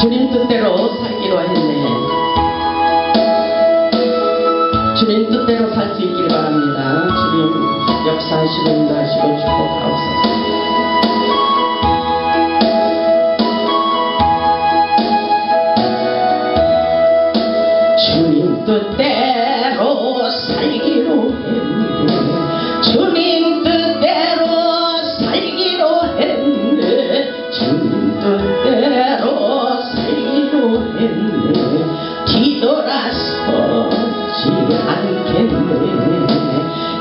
주님 뜻대로 살기로 했네. 주님 뜻대로 살 수 있길 바랍니다. 주님 역사하시고 인도하시고 축복하옵소서. 주님 뜻대로 살기로 했네. 주님 뜻대로 살기로 했네. 주님 뜻대로 살기로 했네. 뒤돌아서지 않겠네.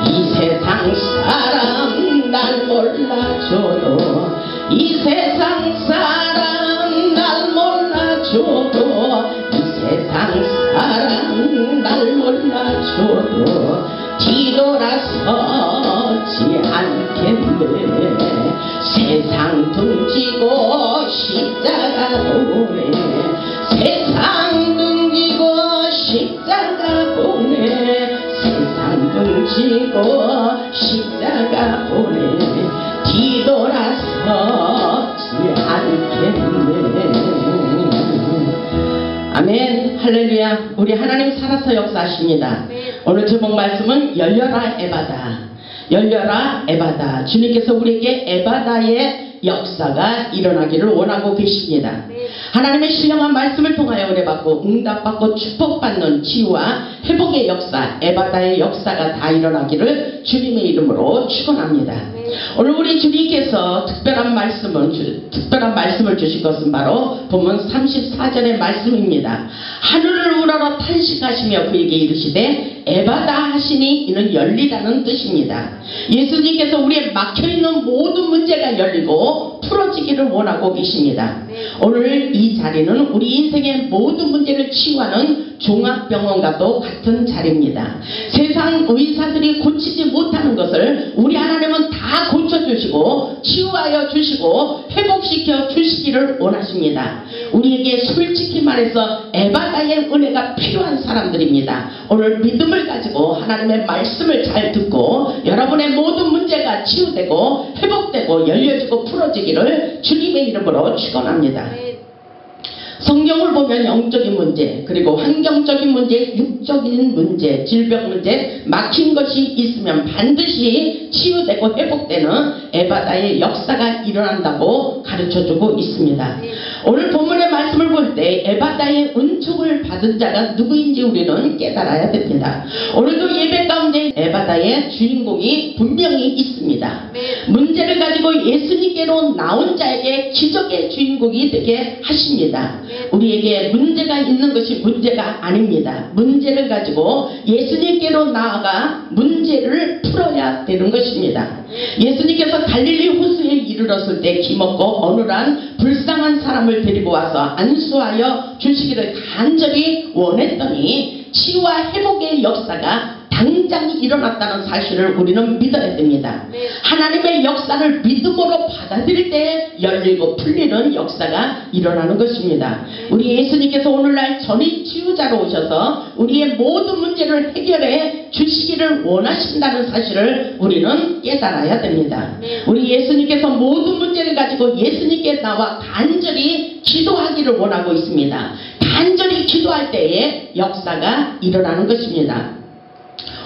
이 세상 사람 날 몰라줘도, 이 세상 사람 날 몰라줘도, 이 세상 사람 날 몰라줘도 뒤돌아서지 않겠네. 세상 등지고 십자가 보내. 세상 등지고 십자가 보내. 세상 등지고 십자가 보내. 뒤돌아서지 않겠네. 아멘. 할렐루야. 우리 하나님 살아서 역사하십니다. 오늘 제목 말씀은 열려라 에바다. 열려라 에바다. 주님께서 우리에게 에바다의 역사가 일어나기를 원하고 계십니다. 하나님의 신령한 말씀을 통하여 은혜받고 응답받고 축복받는 치유와 회복의 역사, 에바다의 역사가 다 일어나기를 주님의 이름으로 축원합니다. 오늘 우리 주님께서 특별한 말씀을 주신 것은 바로 본문 34절의 말씀입니다. 하늘을 우러러 탄식하시며 그에게 이르시되 에바다 하시니 이는 열리라는 뜻입니다. 예수님께서 우리의 막혀있는 모든 문제가 열리고 풀어지기를 원하고 계십니다. 오늘 이 자리는 우리 인생의 모든 문제를 치유하는 종합병원과도 같은 자리입니다. 세상 의사들이 고치지 못하는 것을 우리 하나님은 다 고쳐주시고 치유하여 주시고 회복시켜 주시기를 원하십니다. 우리에게 솔직히 말해서 에바다의 은혜가 필요한 사람들입니다. 오늘 믿음을 가지고 하나님의 말씀을 잘 듣고 여러분의 모든 문제가 치유되고 회복되고 열려지고 풀어지기를 주님의 이름으로 축원합니다. 성경을 보면 영적인 문제, 그리고 환경적인 문제, 육적인 문제, 질병 문제, 막힌 것이 있으면 반드시 치유되고 회복되는 에바다의 역사가 일어난다고 가르쳐주고 있습니다. 오늘 본문의 말씀을 볼 때 에바다의 은총을 받은 자가 누구인지 우리는 깨달아야 됩니다. 오늘도 예배 가운데 에바다의 주인공이 분명히 있습니다. 문제를 가지고 예수님께로 나온 자에게 기적의 주인공이 되게 하십니다. 우리에게 문제가 있는 것이 문제가 아닙니다. 문제를 가지고 예수님께로 나아가 문제를 풀어야 되는 것입니다. 예수님께서 갈릴리 호수에 이르렀을 때 기먹고 어눌한 불쌍한 사람을 데리고 와서 안수하여 주시기를 간절히 원했더니 치유와 회복의 역사가 당장 일어났다는 사실을 우리는 믿어야 됩니다. 하나님의 역사를 믿음으로 받아들일 때 열리고 풀리는 역사가 일어나는 것입니다. 우리 예수님께서 오늘날 전인 치유자로 오셔서 우리의 모든 문제를 해결해 주시기를 원하신다는 사실을 우리는 깨달아야 됩니다. 우리 예수님께서 모든 문제를 가지고 예수님께 나와 간절히 기도하기를 원하고 있습니다. 간절히 기도할 때에 역사가 일어나는 것입니다.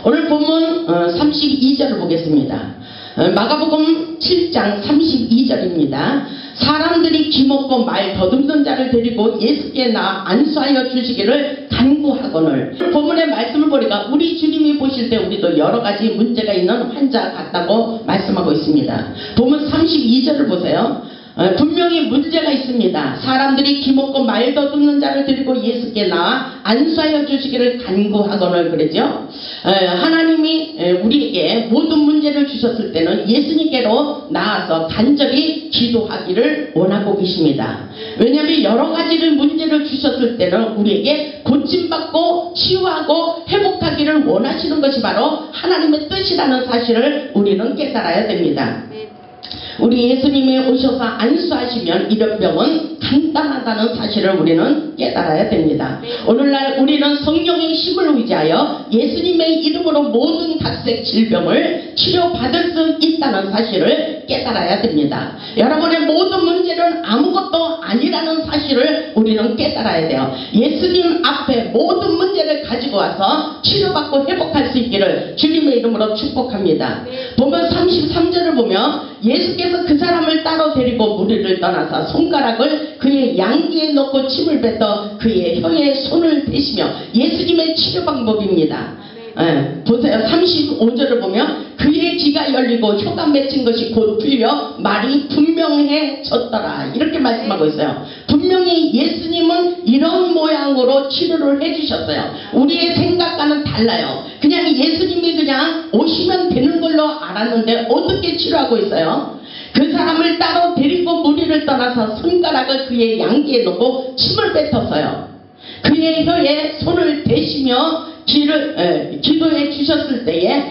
오늘 본문 32절을 보겠습니다. 마가복음 7장 32절입니다. 사람들이 기먹고 말 더듬는 자를 데리고 예수께 나아 안수하여 주시기를 간구하거늘. 본문의 말씀을 보니까 우리 주님이 보실 때 우리도 여러 가지 문제가 있는 환자 같다고 말씀하고 있습니다. 본문 32절을 보세요. 분명히 문제가 있습니다. 사람들이 기먹고 말 더듬는 자를 데리고 예수께 나와 안수하여 주시기를 간구하거늘 그러죠. 하나님이 우리에게 모든 문제를 주셨을 때는 예수님께로 나아서 간절히 기도하기를 원하고 계십니다. 왜냐하면 여러 가지를 문제를 주셨을 때는 우리에게 고침받고 치유하고 회복하기를 원하시는 것이 바로 하나님의 뜻이라는 사실을 우리는 깨달아야 됩니다. 우리 예수님이 오셔서 안수하시면 이런 병은 간단하다는 사실을 우리는 깨달아야 됩니다. 오늘날 우리는 성령의 힘을 의지하여 예수님의 이름으로 모든 각색 질병을 치료받을 수 있다는 사실을 깨달아야 됩니다. 여러분의 모든 문제는 아무것도 아니라는 사실을 우리는 깨달아야 돼요. 예수님 앞에 모든 문제를 가지고 와서 치료받고 회복할 수 있기를 주님의 이름으로 축복합니다. 보면 33절을 보면 예수께서 그 사람을 따로 데리고 무리를 떠나서 손가락을 그의 양귀에 넣고 침을 뱉어 그의 혀에 손을 대시며, 예수님의 치료 방법입니다. 보세요. 35절을 보면 그의 귀가 열리고 혀가 맺힌 것이 곧 풀려 말이 분명해졌더라, 이렇게 말씀하고 있어요. 분명히 예수님은 이런 모양으로 치료를 해주셨어요. 우리의 생각과는 달라요. 그냥 예수님이 그냥 오시면 되는 걸로 알았는데 어떻게 치료하고 있어요? 그 사람을 따로 데리고 무리를 떠나서 손가락을 그의 양귀에 넣고 침을 뱉었어요. 그의 혀에 손을 대시며 기도해 주셨을 때에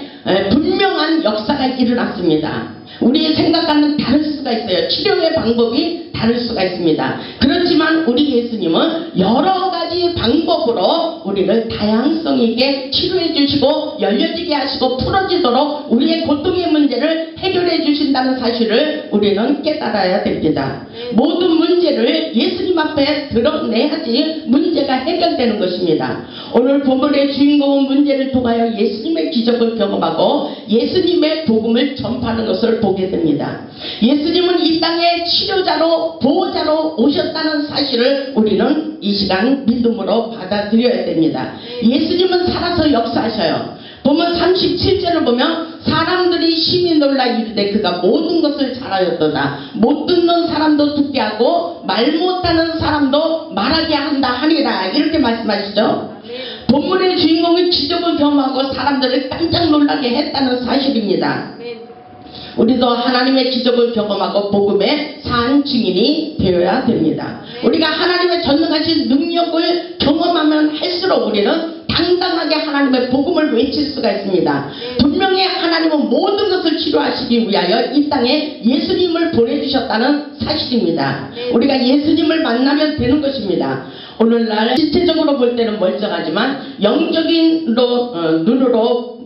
분명한 역사가 일어났습니다. 우리의 생각과는 다를 수가 있어요. 치료의 방법이 다를 수가 있습니다. 그렇지만 우리 예수님은 여러 가지 방법으로 우리를 다양성 있게 치료해 주시고 열려지게 하시고 풀어지도록 우리의 고통의 문제를 해결해 주신다는 사실을 우리는 깨달아야 됩니다. 모든 문제를 예수님 앞에 드러내야지 문제가 해결되는 것입니다. 오늘 본문의 주인공은 문제를 통하여 예수님의 기적을 경험하고 예수님의 복음을 전파하는 것을 보게 됩니다. 예수님은 이 땅에 치료자로 보호자로 오셨다는 사실을 우리는 이 시간 믿음으로 받아들여야 됩니다. 예수님은 살아서 역사하셔요. 보면 37절을 보면 사람들이 심히 놀라 이르되 그가 모든 것을 잘하였도다. 못 듣는 사람도 듣게 하고 말 못하는 사람도 말하게 한다 하니라, 이렇게 말씀하시죠. 본문의 주인공이 기적을 경험하고 사람들을 깜짝 놀라게 했다는 사실입니다. 우리도 하나님의 기적을 경험하고 복음의 산 증인이 되어야 됩니다. 우리가 하나님의 전능하신 능력을 경험하면 할수록 우리는 당당하게 하나님의 복음을 외칠 수가 있습니다. 분명히 하나님은 모든 것을 치료하시기 위하여 이 땅에 예수님을 보내주셨다는 사실입니다. 우리가 예수님을 만나면 되는 것입니다. 오늘날 실체적으로 볼 때는 멀쩡하지만 영적인 눈으로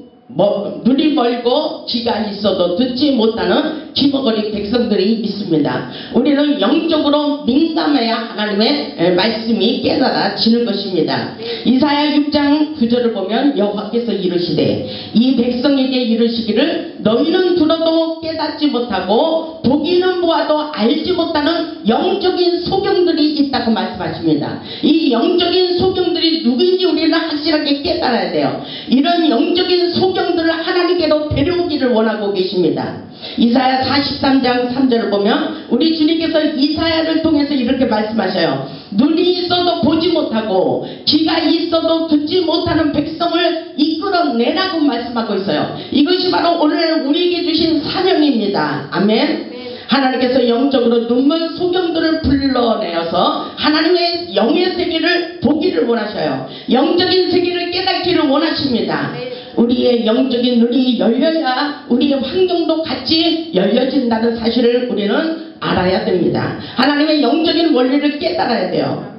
눈이 멀고 귀가 있어도 듣지 못하는 귀머거리 백성들이 있습니다. 우리는 영적으로 민감해야 하나님의 말씀이 깨달아지는 것입니다. 이사야 6장 9절을 보면 여호와께서 이르시되 이 백성에게 이르시기를 너희는 들어도 깨닫지 못하고 보기는 보아도 알지 못하는 영적인 소경들이 있다고 말씀하십니다. 이 영적인 소경들이 누구인지 우리는 확실하게 깨달아야 돼요. 이런 영적인 소경들을 하나님께로 데려오기를 원하고 계십니다. 이사야 43장 3절을 보면 우리 주님께서 이사야를 통해서 이렇게 말씀하셔요. 눈이 있어도 보지 못하고 귀가 있어도 듣지 못하는 백성을 이끌어내라고 말씀하고 있어요. 이것이 바로 오늘 우리에게 주신 사명입니다. 아멘. 하나님께서 영적으로 눈먼 소경들을 불러내어서 하나님의 영의 세계를 보기를 원하셔요. 영적인 세계를 깨닫기를 원하십니다. 우리의 영적인 눈이 열려야 우리의 환경도 같이 열려진다는 사실을 우리는 알아야 됩니다. 하나님의 영적인 원리를 깨달아야 돼요.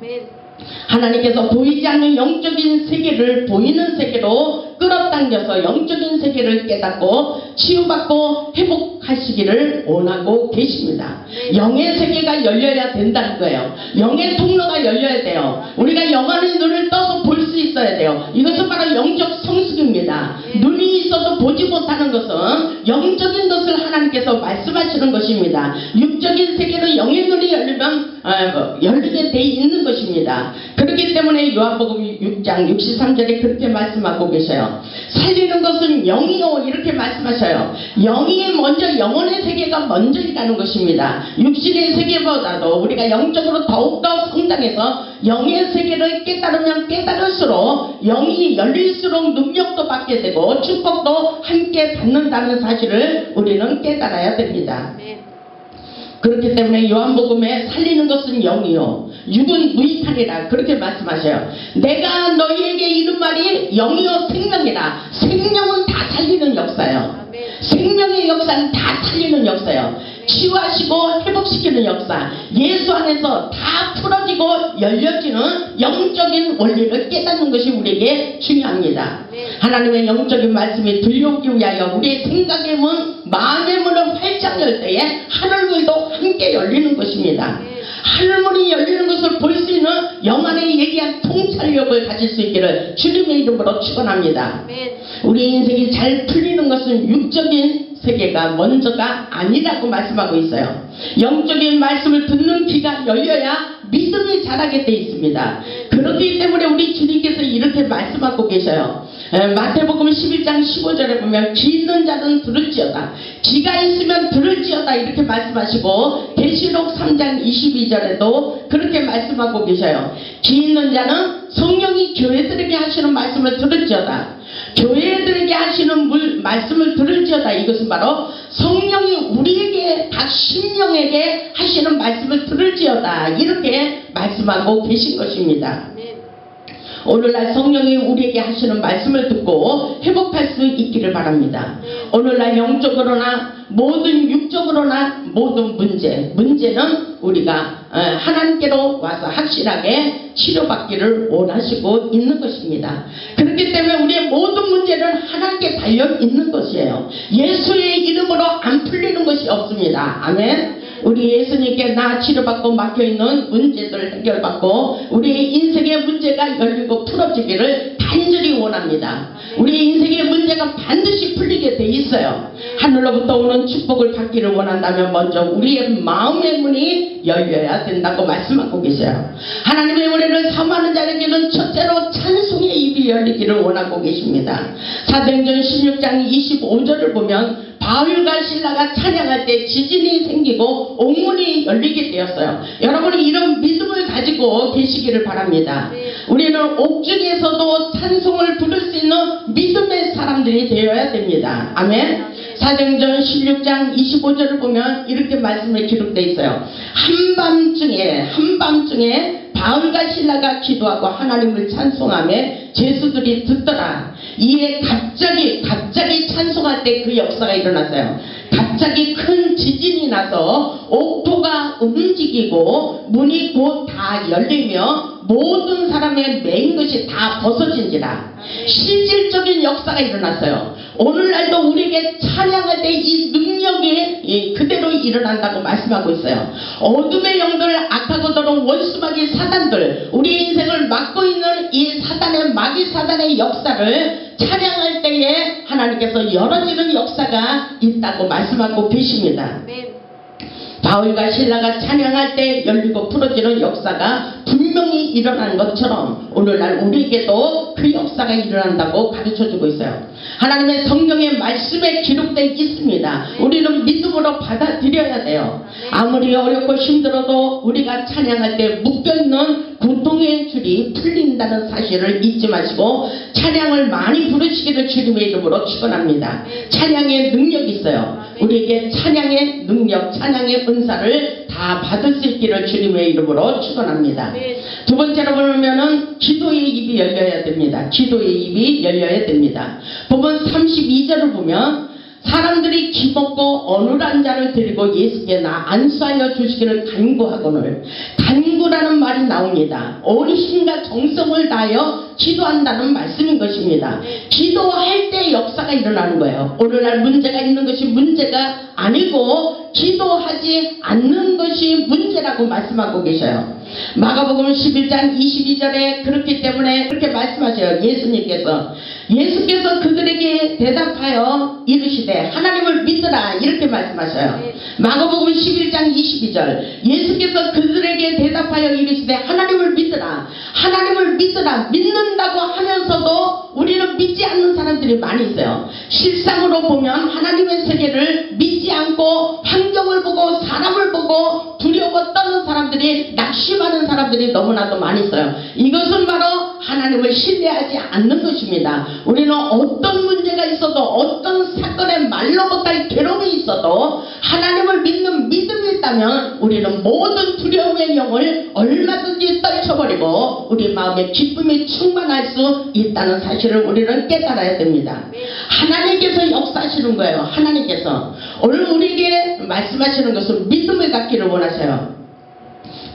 하나님께서 보이지 않는 영적인 세계를 보이는 세계로 끌어당겨서 영적인 세계를 깨닫고 치유받고 회복하시기를 원하고 계십니다. 영의 세계가 열려야 된다는 거예요. 영의 통로가 열려야 돼요. 우리가 영안의 눈을 떠서 볼 수 있어야 돼요. 이것은 바로 영적 성숙입니다. 눈이 있어도 보지 못하는 것은 영적인 것을 하나님께서 말씀하시는 것입니다. 육적인 세계는 영의 눈이 열리면 열리게 돼 있는 것입니다. 그렇기 때문에 요한복음 6장 63절에 그렇게 말씀하고 계셔요. 살리는 것은 영이요, 이렇게 말씀하셔요. 영이 먼저, 영혼의 세계가 먼저이라는 것입니다. 육신의 세계보다도 우리가 영적으로 더욱더 성장해서 영의 세계를 깨달으면 깨달을수록 영이 열릴수록 능력도 받게 되고 축복도 함께 받는다는 사실을 우리는 깨달아야 됩니다. 그렇기 때문에 요한복음에 살리는 것은 영이요 육은 무익하니라, 그렇게 말씀하셔요. 내가 너희에게 이른 말이 영이요 생명이라. 생명은 다 살리는 역사예요. 생명의 역사는 다 살리는 역사예요. 치유하시고 회복시키는 역사, 예수 안에서 다 풀어지게 닫혀지고 열려지는 영적인 원리를 깨닫는 것이 우리에게 중요합니다. 하나님의 영적인 말씀이 들려오기 위하여 우리의 생각의 문, 마음의 문을 활짝 열 때에 하늘문도 함께 열리는 것입니다. 하늘문이 열리는 것을 볼 수 있는 영안에 얘기한 통찰력을 가질 수 있기를 주님의 이름으로 축원합니다. 우리 인생이 잘 풀리는 것은 육적인 세계가 먼저가 아니라고 말씀하고 있어요. 영적인 말씀을 듣는 귀가 열려야 믿음이 자라게 돼 있습니다. 그렇기 때문에 우리 주님께서 이렇게 말씀하고 계셔요. 마태복음 11장 15절에 보면 귀 있는 자는 들을지어다, 귀가 있으면 들을지어다 이렇게 말씀하시고, 계시록 3장 22절에도 그렇게 말씀하고 계셔요. 귀 있는 자는 성령이 교회들에게 하시는 말씀을 들을지어다, 교회들에게 하시는 말씀을 들을지어다. 이것은 바로 성령이 우리에게 각 심령에게 하시는 말씀을 들을지어다 이렇게 말씀하고 계신 것입니다. 오늘날 성령이 우리에게 하시는 말씀을 듣고 회복할 수 있기를 바랍니다. 오늘날 영적으로나 모든 육적으로나 모든 문제는 우리가 하나님께로 와서 확실하게 치료받기를 원하시고 있는 것입니다. 그렇기 때문에 우리의 모든 문제는 하나님께 달려 있는 것이에요. 예수의 이름으로 안 풀리는 것이 없습니다. 아멘. 우리 예수님께 나 치료받고 막혀있는 문제들 해결받고 우리의 인생의 문제가 열리고 풀어지기를 간절히 원합니다. 우리 인생의 문제가 반드시 풀리게 돼 있어요. 하늘로부터 오는 축복을 받기를 원한다면 먼저 우리의 마음의 문이 열려야 된다고 말씀하고 계세요. 하나님의 은혜를 사모하는 자에게는 첫째로 찬송의 입이 열리기를 원하고 계십니다. 사도행전 16장 25절을 보면 바울과 실라가 찬양할 때 지진이 생기고 옥문이 열리게 되었어요. 여러분이 이런 믿음을 가지고 계시기를 바랍니다. 우리는 옥중에서도 찬송을 부를 수 있는 믿음의 사람들이 되어야 됩니다. 아멘. 사도행전 16장 25절을 보면 이렇게 말씀에 기록되어 있어요. 한밤중에 바울과 실라가 기도하고 하나님을 찬송하며 제수들이 듣더라. 이에 갑자기 찬송할 때 그 역사가 일어났어요. 갑자기 큰 지진이 나서 옥토가 움직이고 문이 곧 다 열리며 모든 사람의 매인 것이 다 벗어진지라. 실질적인 역사가 일어났어요. 오늘날도 우리에게 찬양할 때 이 능력이 그대로 일어난다고 말씀하고 있어요. 어둠의 영들, 악하고 더러운 원수마귀 사단들, 우리 인생을 막고 있는 이 사단의 마귀 사단의 역사를 찬양할 때에 하나님께서 열어지는 역사가 있다고 말씀하고 계십니다. 바울과 실라가 찬양할 때 열리고 풀어지는 역사가 분명히 일어난 것처럼 오늘날 우리에게도 그 역사가 일어난다고 가르쳐주고 있어요. 하나님의 성경의 말씀에 기록되어 있습니다. 우리는 믿음으로 받아들여야 돼요. 아무리 어렵고 힘들어도 우리가 찬양할 때 묶여있는 고통의 줄이 풀린다는 사실을 잊지 마시고 찬양을 많이 부르시기를 주님의 이름으로 축원합니다. 찬양의 능력이 있어요. 우리에게 찬양의 능력, 찬양의 은사를 다 받을 수 있기를 주님의 이름으로 축원합니다. 두 번째로 보면은 기도의 입이 열려야 됩니다. 기도의 입이 열려야 됩니다. 본문 32절을 보면 사람들이 기먹고 어눌한 자를 데리고 예수께 안수하여 주시기를 간구하거늘. 간구라는 말이 나옵니다. 온 힘과 정성을 다하여 기도한다는 말씀인 것입니다. 기도할 때 역사가 일어나는 거예요. 오늘날 문제가 있는 것이 문제가 아니고 기도하지 않는 것이 문제라고 말씀하고 계셔요. 마가복음 11장 22절에 그렇기 때문에 그렇게 말씀하셔요. 예수께서 그들에게 대답하여 이르시되 하나님을 믿으라 이렇게 말씀하셔요. 마가복음 11장 22절 예수께서 그들에게 대답하여 이르시되 하나님을 믿으라, 하나님을 믿으라. 믿는다고 하면서도 우리는 믿지 않는 사람들이 많이 있어요. 실상으로 보면 하나님의 세계를 믿지 않고 환경을 보고 사람을 보고 두려워 떠는 사람들이, 낙심하는 사람들이 너무나도 많이 있어요. 이것은 바로 하나님을 신뢰하지 않는 것입니다. 우리는 어떤 문제가 있어도 어떤 사건의 말로 못할 괴로움이 있어도 하나님을 믿는 믿음이 있다면 우리는 모든 두려움의 영을 얼마든지 떨쳐버리고 우리 마음에 기쁨이 충만할 수 있다는 사실을 우리는 깨달아야 됩니다. 하나님께서 역사하시는 거예요. 하나님께서 오늘 우리에게 말씀하시는 것은 믿음을 갖기를 원하세요.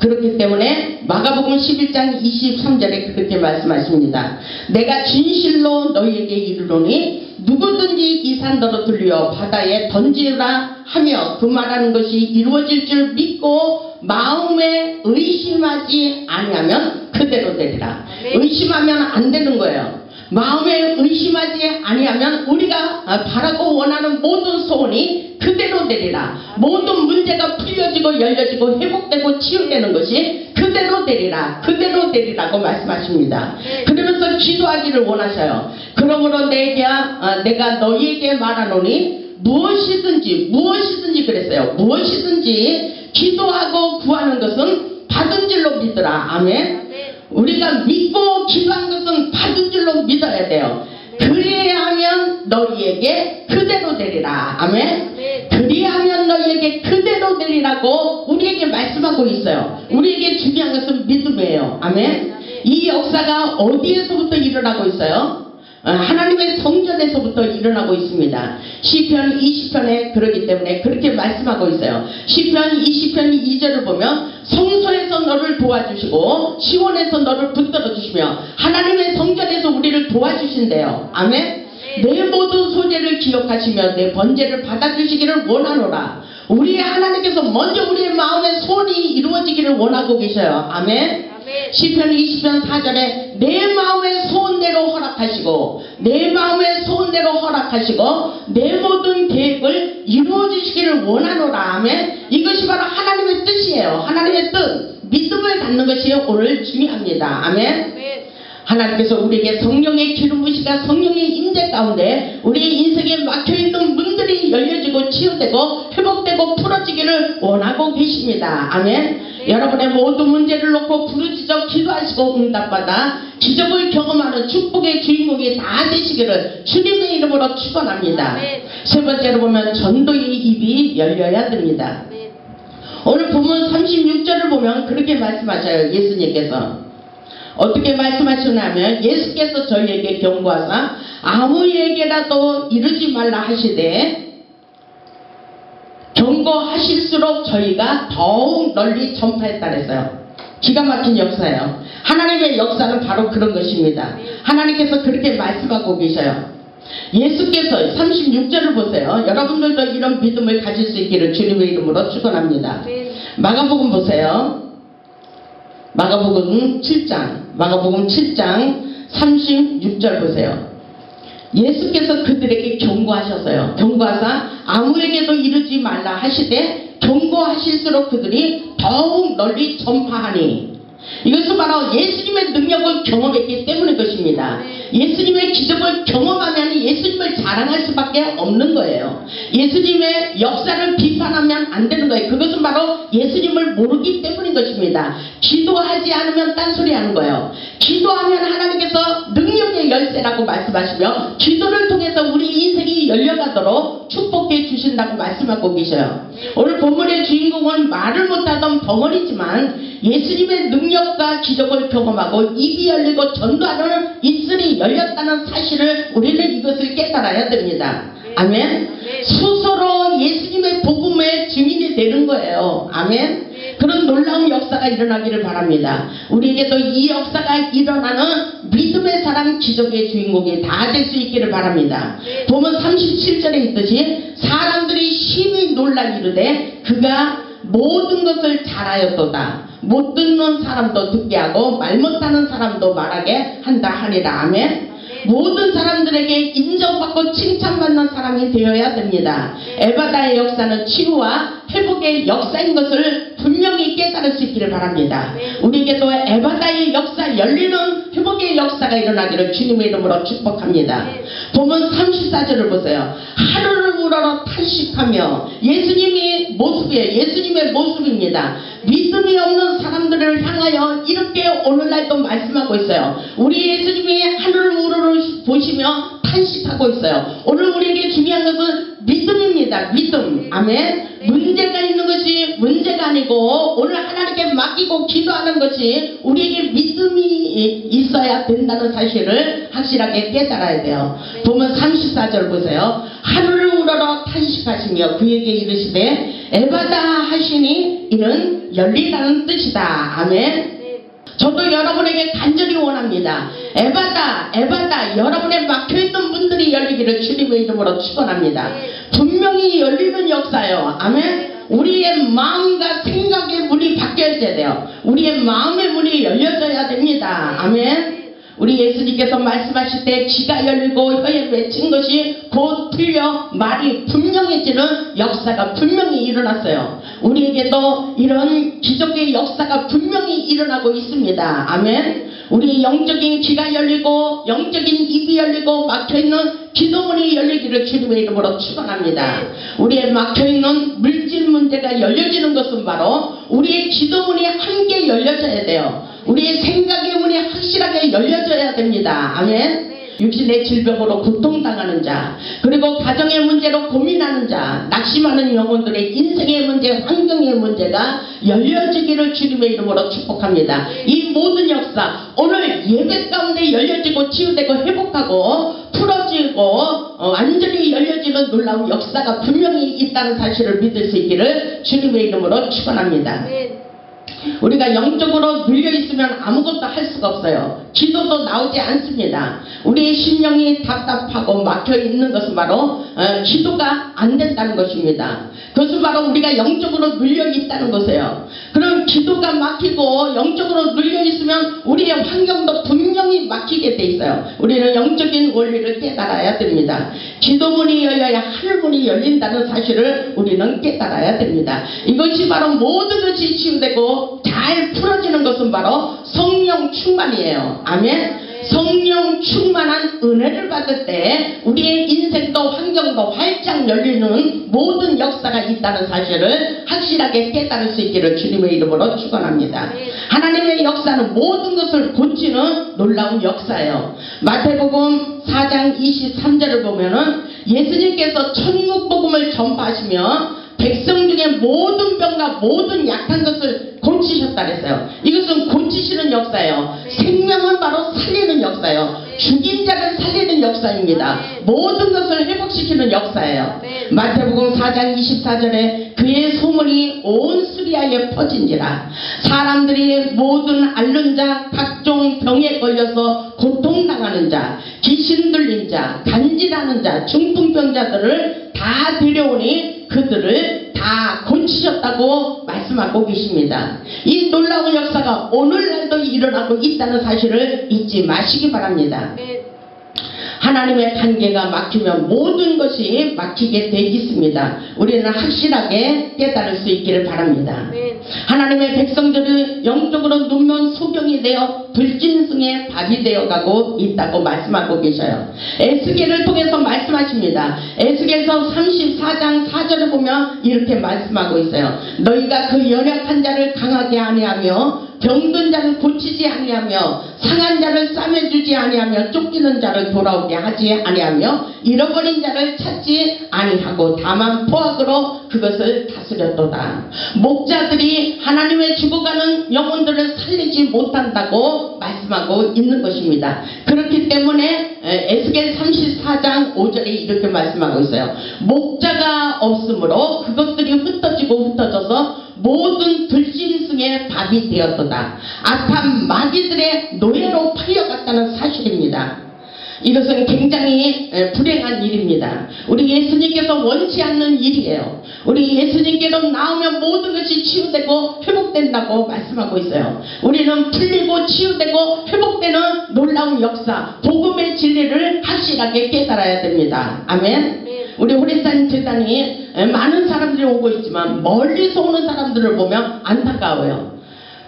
그렇기 때문에 마가복음 11장 23절에 그렇게 말씀하십니다. 내가 진실로 너희에게 이르노니 누구든지 이 산더러 들려 바다에 던지라 하며 그 말하는 것이 이루어질 줄 믿고 마음에 의심하지 아니하면 그대로 되리라. 의심하면 안 되는 거예요. 마음에 의심하지 아니하면 우리가 바라고 원하는 모든 소원이 그대로 되리라. 모든 문제가 풀려지고 열려지고 회복되고 치유되는 것이 그대로 되리라. 그대로 되리라고 말씀하십니다. 그러면서 기도하기를 원하셔요. 그러므로 내가 너희에게 말하노니 무엇이든지 그랬어요. 무엇이든지 기도하고 구하는 것은 받은 줄로 믿으라. 아멘. 우리가 믿고 기도한 것은 받은 줄로 믿어야 돼요. 그리하면 너희에게 그대로 되리라. 아멘. 그리하면 너희에게 그대로 되리라고 우리에게 말씀하고 있어요. 우리에게 중요한 것은 믿음이에요. 아멘. 이 역사가 어디에서부터 일어나고 있어요? 하나님의 성전에서부터 일어나고 있습니다. 시편 20편에 그러기 때문에 그렇게 말씀하고 있어요. 시편 20편 2절을 보면 성소에서 너를 도와주시고 시온에서 너를 붙들어 주시며 하나님의 성전에서 우리를 도와주신대요. 아멘. 내 모든 소재를 기억하시며 내 번제를 받아주시기를 원하노라. 우리 하나님께서 먼저 우리의 마음의 소원이 이루어지기를 원하고 계셔요. 아멘. 시편 20편 4절에 내 마음의 소원대로 허락하시고 내 마음의 소원대로 허락하시고 내 모든 계획을 이루어주시기를 원하노라. 아멘. 이것이 바로 하나님의 뜻이에요. 하나님의 뜻, 믿음을 갖는 것이 오늘 중요합니다. 아멘. 하나님께서 우리에게 성령의 기름 부으시가 성령의 임재 가운데 우리의 인생에 막혀있는 문들이 열려지고 치유되고 회복되고 풀어지기를 원하고 계십니다. 아멘. 여러분의 모든 문제를 놓고 부르짖어 기도하시고 응답받아 기적을 경험하는 축복의 주인공이 다 되시기를 주님의 이름으로 축원합니다. 세 번째로 보면 전도의 입이 열려야 됩니다. 오늘 본문 36절을 보면 그렇게 말씀하셔요. 예수님께서 어떻게 말씀하시냐면 예수께서 저희에게 경고하사 아무에게라도 이르지 말라 하시되 경고하실수록 저희가 더욱 널리 전파했다 그랬어요. 기가 막힌 역사예요. 하나님의 역사는 바로 그런 것입니다. 하나님께서 그렇게 말씀하고 계셔요. 예수께서 36절을 보세요. 여러분들도 이런 믿음을 가질 수 있기를 주님의 이름으로 축원합니다. 마가복음 보세요. 마가복음 7장 36절 보세요. 예수께서 그들에게 경고하셨어요. 경고하사 아무에게도 이르지 말라 하시되 경고하실수록 그들이 더욱 널리 전파하니 이것은 바로 예수님의 능력을 경험했기 때문인 것입니다. 예수님의 기적을 경험하면 예수님을 자랑할 수밖에 없는 거예요. 예수님의 역사를 비판하면 안 되는 거예요. 그것은 바로 예수님을 모르기 때문인 것입니다. 기도하지 않으면 딴소리 하는 거예요. 기도하면 하나님께서 능력의 열쇠라고 말씀하시며 기도를 통해서 우리 인생이 열려가도록 축복해 주신다고 말씀하고 계셔요. 오늘 본문의 주인공은 말을 못하던 벙어리지만 예수님의 능력과 기적을 경험하고 입이 열리고 전도하는 입술이 열렸다는 사실을 우리는 이것을 깨달아야 됩니다. 아멘. 스스로 예수님의 복음의 증인이 되는 거예요. 아멘. 그런 놀라운 역사가 일어나기를 바랍니다. 우리에게도 이 역사가 일어나는 믿음의 사람 기적의 주인공이 다 될 수 있기를 바랍니다. 보면 37절에 있듯이 사람들이 심히 놀라 이르되 그가 모든 것을 잘하였도다. 못 듣는 사람도 듣게 하고 말 못하는 사람도 말하게 한다 하니라. 아멘. 모든 사람들에게 인정받고 칭찬받는 사람이 되어야 됩니다. 에바다의 역사는 치유와 회복의 역사인 것을 분명히 깨달을 수 있기를 바랍니다. 우리에게도 에바다의 역사, 열리는 회복의 역사가 일어나기를 주님의 이름으로 축복합니다. 보면 34절을 보세요. 하루를 우러러 탄식하며 예수님의 모습이에요. 예수님의 모습입니다. 믿음이 없는 사람들을 향하여 이렇게 오늘날도 말씀하고 있어요. 우리 예수님이 하늘을 우러러 보시며 탄식하고 있어요. 오늘 우리에게 중요한 것은 믿음입니다. 믿음. 아멘. 문제가 있는 것이 문제가 아니고 오늘 하나님께 맡기고 기도하는 것이 우리에게 믿음이 있어야 된다는 사실을 확실하게 깨달아야 돼요. 보면 34절 보세요. 하늘을 우러러 탄식하시며 그에게 이르시되 에바다 하시니 이는 열리라는 뜻이다. 아멘. 저도 여러분에게 간절히 원합니다. 에바다, 에바다, 여러분의 막혀있는 문들이 열리기를 주님의 이름으로 축원합니다. 분명히 열리는 역사예요. 아멘. 우리의 마음과 생각의 문이 바뀌어야 돼요. 우리의 마음의 문이 열려져야 됩니다. 아멘. 우리 예수님께서 말씀하실 때 귀가 열리고 혀에 맺힌 것이 곧 풀려 말이 분명해지는 역사가 분명히 일어났어요. 우리에게도 이런 기적의 역사가 분명히 일어나고 있습니다. 아멘. 우리 영적인 귀가 열리고 영적인 입이 열리고 막혀있는 기도문이 열리기를 주님의 이름으로 축원합니다. 우리의 막혀있는 물질 문제가 열려지는 것은 바로 우리의 기도문이 함께 열려져야 돼요. 우리의 생각의 문이 확실하게 열려져야 됩니다. 아멘. 육신의 질병으로 고통당하는 자, 그리고 가정의 문제로 고민하는 자, 낙심하는 영혼들의 인생의 문제, 환경의 문제가 열려지기를 주님의 이름으로 축복합니다. 이 모든 역사 오늘 예배 가운데 열려지고 치유되고 회복하고 풀어지고 완전히 열려지는 놀라운 역사가 분명히 있다는 사실을 믿을 수 있기를 주님의 이름으로 축원합니다. 우리가 영적으로 눌려있으면 아무것도 할 수가 없어요. 기도도 나오지 않습니다. 우리의 심령이 답답하고 막혀있는 것은 바로 기도가 안 된다는 것입니다. 그것은 바로 우리가 영적으로 눌려있다는 것이에요. 그럼 기도가 막히고 영적으로 눌려있으면 우리의 환경도 분명히 막히게 돼 있어요. 우리는 영적인 원리를 깨달아야 됩니다. 기도문이 열려야 하늘문이 열린다는 사실을 우리는 깨달아야 됩니다. 이것이 바로 모든 것이 치유되고 잘 풀어지는 것은 바로 성령 충만이에요. 아멘. 성령 충만한 은혜를 받을 때 우리의 인생도 환경도 활짝 열리는 모든 역사가 있다는 사실을 확실하게 깨달을 수 있기를 주님의 이름으로 축원합니다. 하나님의 역사는 모든 것을 고치는 놀라운 역사예요. 마태복음 4장 23절을 보면은 예수님께서 천국 복음을 전파하시며 백성 중에 모든 병과 모든 약한 것을 고치셨다 그랬어요. 이것은 고치시는 역사예요. 생명은 바로 살리는 역사예요. 죽인 자를 살리는 역사입니다. 모든 것을 회복시키는 역사예요. 마태복음 4장 24절에 그의 소문이 온 시리아에 퍼진지라 사람들이 모든 앓는 자, 각종 병에 걸려서 고통당하는 자, 귀신 들린 자, 간질하는 자, 중풍병자들을 다 데려오니 그들을 다 고치셨다고 말씀하고 계십니다. 이 놀라운 역사가 오늘날도 일어나고 있다는 사실을 잊지 마시기 바랍니다. 하나님의 관계가 막히면 모든 것이 막히게 돼 있습니다. 우리는 확실하게 깨달을 수 있기를 바랍니다. 하나님의 백성들이 영적으로 눈먼 소경이 되어 불짐승의 밥이 되어가고 있다고 말씀하고 계셔요. 에스겔을 통해서 말씀하십니다. 에스겔서 34장 4절을 보면 이렇게 말씀하고 있어요. 너희가 그 연약한 자를 강하게 아니하며 병든 자를 고치지 아니하며 상한 자를 싸매주지 아니하며 쫓기는 자를 돌아오게 하지 아니하며 잃어버린 자를 찾지 아니하고 다만 포악으로 그것을 다스렸도다. 목자들이 하나님의 죽어가는 영혼들을 살리지 못한다고 말씀하고 있는 것입니다. 그렇기 때문에 에스겔 34장 5절에 이렇게 말씀하고 있어요. 목자가 없으므로 그것들이 흩어져서 모든 들짐승의 밥이 되었도다. 악한 마귀들의 노예로 팔려갔다는 사실입니다. 이것은 굉장히 불행한 일입니다. 우리 예수님께서 원치 않는 일이에요. 우리 예수님께로 나오면 모든 것이 치유되고 회복된다고 말씀하고 있어요. 우리는 풀리고 치유되고 회복되는 놀라운 역사, 복음의 진리를 확실하게 깨달아야 됩니다. 아멘. 우리 호리산 재단이 많은 사람들이 오고 있지만 멀리서 오는 사람들을 보면 안타까워요.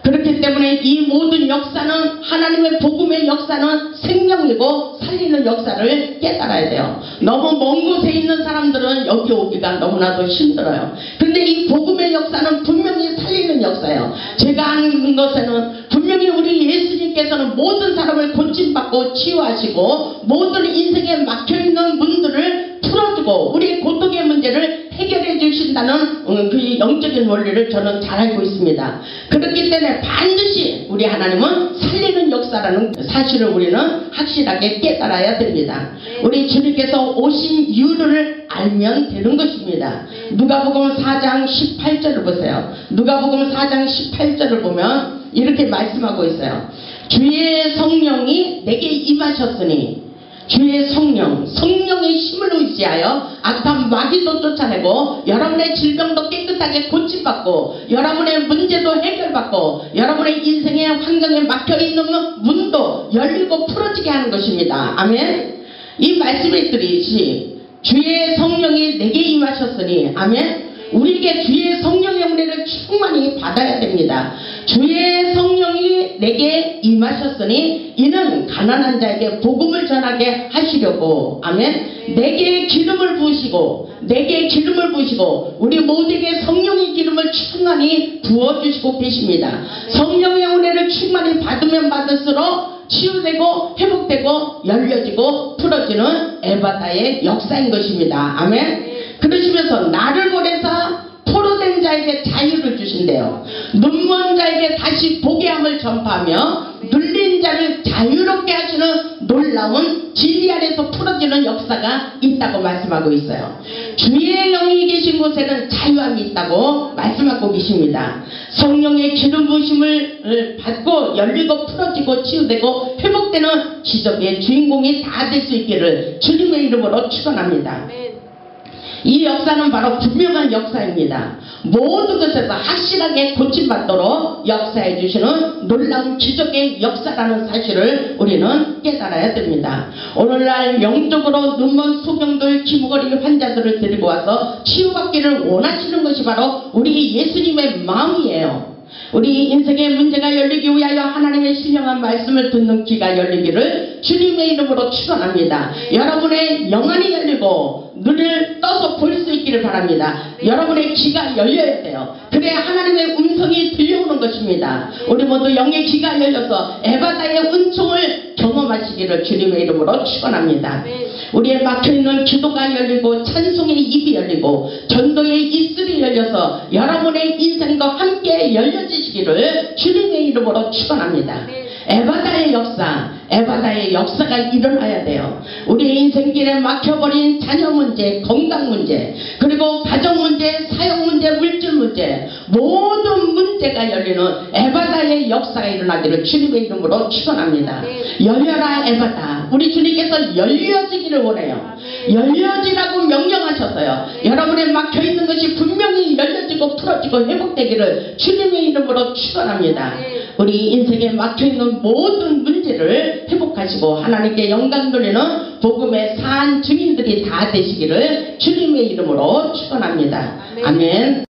그렇기 때문에 이 모든 역사는 하나님의 복음의 역사는 생명이고 살리는 역사를 깨달아야 돼요. 너무 먼 곳에 있는 사람들은 여기 오기가 너무나도 힘들어요. 근데 이 복음의 역사는 분명히 살리는 역사예요. 제가 아는 것에는 분명히 우리 예수님께서는 모든 사람을 고침받고 치유하시고 모든 인생에 막혀있는 문들을 풀어주고 우리의 고통의 문제를 해결해 주신다는 그 영적인 원리를 저는 잘 알고 있습니다. 그렇기 때문에 반드시 우리 하나님은 살리는 역사 역사라는 사실을 우리는 확실하게 깨달아야 됩니다. 우리 주님께서 오신 이유를 알면 되는 것입니다. 누가복음 4장 18절을 보세요. 누가복음 4장 18절을 보면 이렇게 말씀하고 있어요. 주의 성령이 내게 임하셨으니, 주의 성령의 힘을 의지하여 악한 마귀도 쫓아내고 여러분의 질병도 깨끗하게 고침받고 여러분의 문제도 해결받고 여러분의 인생의 환경에 막혀있는 문도 열리고 풀어지게 하는 것입니다. 아멘. 이 말씀에 드리지, 주의 성령이 내게 임하셨으니, 아멘. 우리에게 주의 성령의 은혜를 충만히 받아야 됩니다. 주의 성령이 내게 임하셨으니 이는 가난한 자에게 복음을 전하게 하시려고, 아멘. 내게 기름을 부으시고 우리 모두에게 성령의 기름을 충만히 부어주시고 계십니다. 성령의 은혜를 충만히 받으면 받을수록 치유되고 회복되고 열려지고 풀어지는 에바다의 역사인 것입니다. 아멘. 그러시면서 나를 보내서 포로된 자에게 자유를 주신대요. 눈먼 자에게 다시 보게 함을 전파하며 눌린 자를 자유롭게 하시는 놀라운 진리 안에서 풀어지는 역사가 있다고 말씀하고 있어요. 주의 영이 계신 곳에는 자유함이 있다고 말씀하고 계십니다. 성령의 기름 부으심을 받고 열리고 풀어지고 치유되고 회복되는 기적의 주인공이 다 될 수 있기를 주님의 이름으로 축원합니다. 이 역사는 바로 분명한 역사입니다. 모든 것에서 확실하게 고침받도록 역사해 주시는 놀라운 기적의 역사라는 사실을 우리는 깨달아야 됩니다. 오늘날 영적으로 눈먼 소경들, 기부거리 환자들을 데리고 와서 치유받기를 원하시는 것이 바로 우리 예수님의 마음이에요. 우리 인생의 문제가 열리기 위하여 하나님의 신령한 말씀을 듣는 귀가 열리기를 주님의 이름으로 축원합니다. 여러분의 영안이 열리고 눈을 떠서 볼 수 있기를 바랍니다. 여러분의 귀가 열려야 돼요. 그래야 하나님의 음성이 들려오는 것입니다. 우리 모두 영의 귀가 열려서 에바다의 은총을 경험하시기를 주님의 이름으로 축원합니다. 우리의 막혀있는 기도가 열리고 찬송의 입이 열리고 전도의 입술이 열려서 여러분의 인생과 함께 열려지시기를 주님의 이름으로 축원합니다. 에바다의 역사가 일어나야 돼요. 우리의 인생길에 막혀버린 자녀 문제, 건강 문제, 그리고 가정 문제, 사역 문제, 물질 문제, 모든 문제가 열리는 에바다의 역사가 일어나기를 주님의 이름으로 축원합니다. 열려라 에바다. 우리 주님께서 열려지기를 원해요. 열려지라고 명령하셨어요. 여러분의 막혀있는 것이 분명히 열려지고 풀어지고 회복되기를 주님의 이름으로 축원합니다. 우리 인생에 막혀있는 모든 문제를 회복하시고 하나님께 영광 돌리는 복음의 산 증인들이 다 되시기를 주님의 이름으로 축원합니다. 아멘.